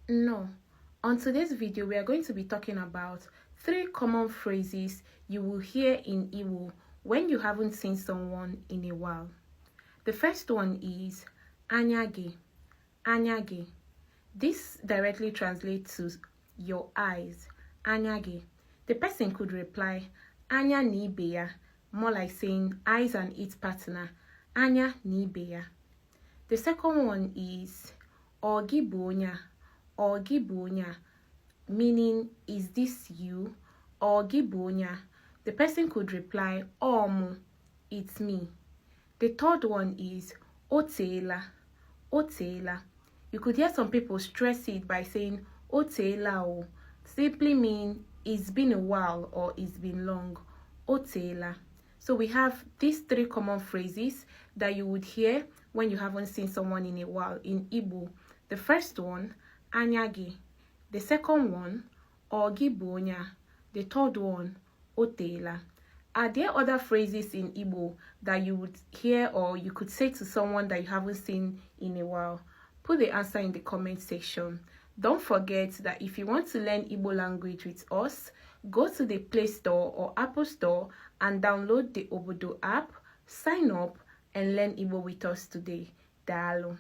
No. On today's video, we are going to be talking about 3 common phrases you will hear in Igbo when you haven't seen someone in a while. The first one is anyage. Anyage. This directly translates to your eyes. Anyage. The person could reply anya ni ibe ya, more like saying eyes and its partner. Anya ni ibe ya. The second one is ogibonya. Ogibonya, meaning is this you? Ogibonya. The person could reply omu, it's me. The third one is otela. Otela. You could hear some people stress it by saying otela o, simply mean it's been a while or it's been long. Otela. So we have these 3 common phrases that you would hear when you haven't seen someone in a while in Igbo. The first one, anyagi. The second one, ogibonya. The third one, otela. Are there other phrases in Igbo that you would hear or you could say to someone that you haven't seen in a while? Put the answer in the comment section. Don't forget that if you want to learn Igbo language with us, go to the Play Store or Apple Store and download the Obodo app, sign up, and learn Igbo with us today. Daalụ.